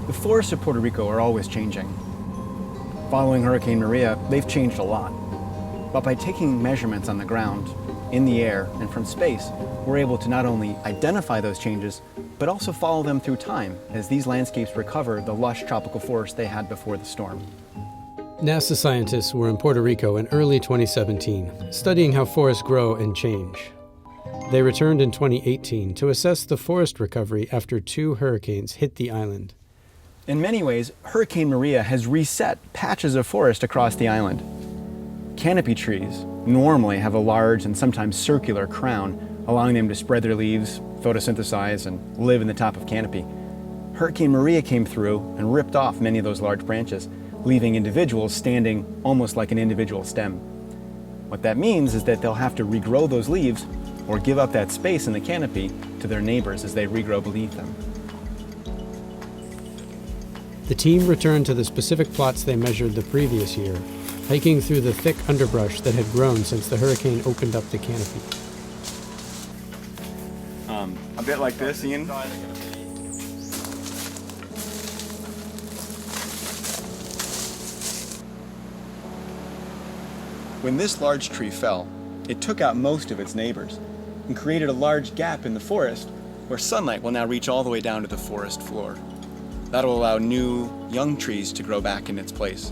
The forests of Puerto Rico are always changing. Following Hurricane Maria, they've changed a lot. But by taking measurements on the ground, in the air, and from space, we're able to not only identify those changes, but also follow them through time as these landscapes recover the lush tropical forest they had before the storm. NASA scientists were in Puerto Rico in early 2017, studying how forests grow and change. They returned in 2018 to assess the forest recovery after 2 hurricanes hit the island. In many ways, Hurricane Maria has reset patches of forest across the island. Canopy trees normally have a large and sometimes circular crown, allowing them to spread their leaves, photosynthesize, and live in the top of canopy. Hurricane Maria came through and ripped off many of those large branches, leaving individuals standing almost like an individual stem. What that means is that they'll have to regrow those leaves or give up that space in the canopy to their neighbors as they regrow beneath them. The team returned to the specific plots they measured the previous year, hiking through the thick underbrush that had grown since the hurricane opened up the canopy. A bit like this, Ian. When this large tree fell, it took out most of its neighbors and created a large gap in the forest where sunlight will now reach all the way down to the forest floor. That'll allow new, young trees to grow back in its place.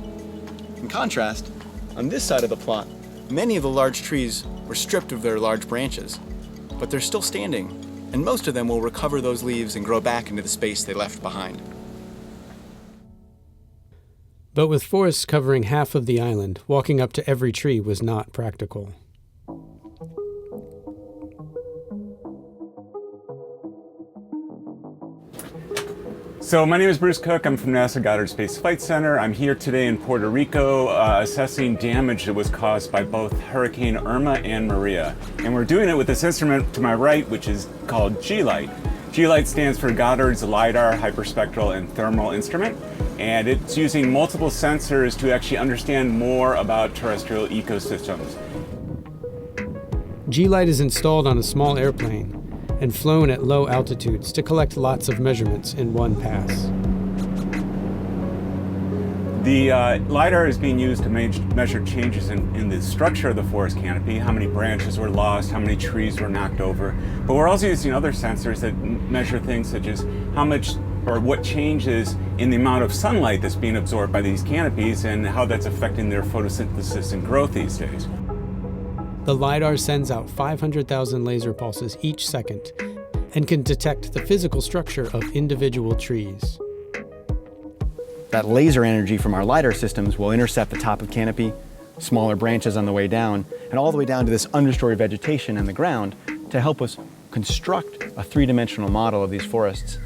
In contrast, on this side of the plot, many of the large trees were stripped of their large branches, but they're still standing, and most of them will recover those leaves and grow back into the space they left behind. But with forests covering half of the island, walking up to every tree was not practical. So my name is Bruce Cook. I'm from NASA Goddard Space Flight Center. I'm here today in Puerto Rico assessing damage that was caused by both Hurricane Irma and Maria. And we're doing it with this instrument to my right, which is called G-LiHT. G-LiHT stands for Goddard's Lidar, Hyperspectral, and Thermal Instrument. And it's using multiple sensors to actually understand more about terrestrial ecosystems. G-LiHT is installed on a small airplane and flown at low altitudes to collect lots of measurements in one pass. The LiDAR is being used to measure changes in the structure of the forest canopy, how many branches were lost, how many trees were knocked over. But we're also using other sensors that measure things such as how much or what changes in the amount of sunlight that's being absorbed by these canopies and how that's affecting their photosynthesis and growth these days. The LiDAR sends out 500,000 laser pulses each second and can detect the physical structure of individual trees. That laser energy from our LiDAR systems will intercept the top of canopy, smaller branches on the way down, and all the way down to this understory vegetation and the ground to help us construct a three-dimensional model of these forests.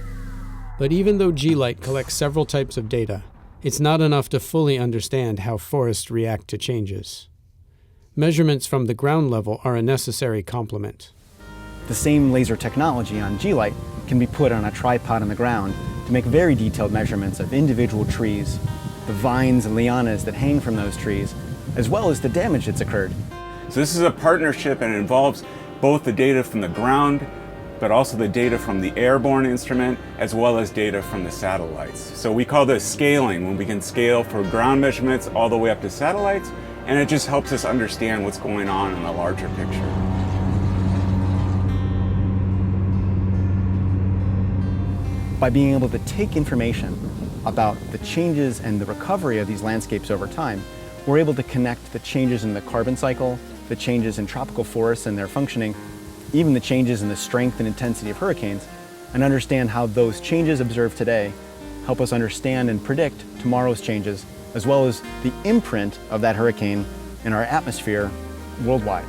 But even though G-LiHT collects several types of data, it's not enough to fully understand how forests react to changes. Measurements from the ground level are a necessary complement. The same laser technology on G-LiHT can be put on a tripod on the ground to make very detailed measurements of individual trees, the vines and lianas that hang from those trees, as well as the damage that's occurred. So this is a partnership, and it involves both the data from the ground, but also the data from the Airborne instrument, as well as data from the satellites. So we call this scaling, when we can scale for ground measurements all the way up to satellites, and it just helps us understand what's going on in the larger picture. By being able to take information about the changes and the recovery of these landscapes over time, we're able to connect the changes in the carbon cycle, the changes in tropical forests and their functioning, even the changes in the strength and intensity of hurricanes, and understand how those changes observed today help us understand and predict tomorrow's changes, as well as the imprint of that hurricane in our atmosphere worldwide.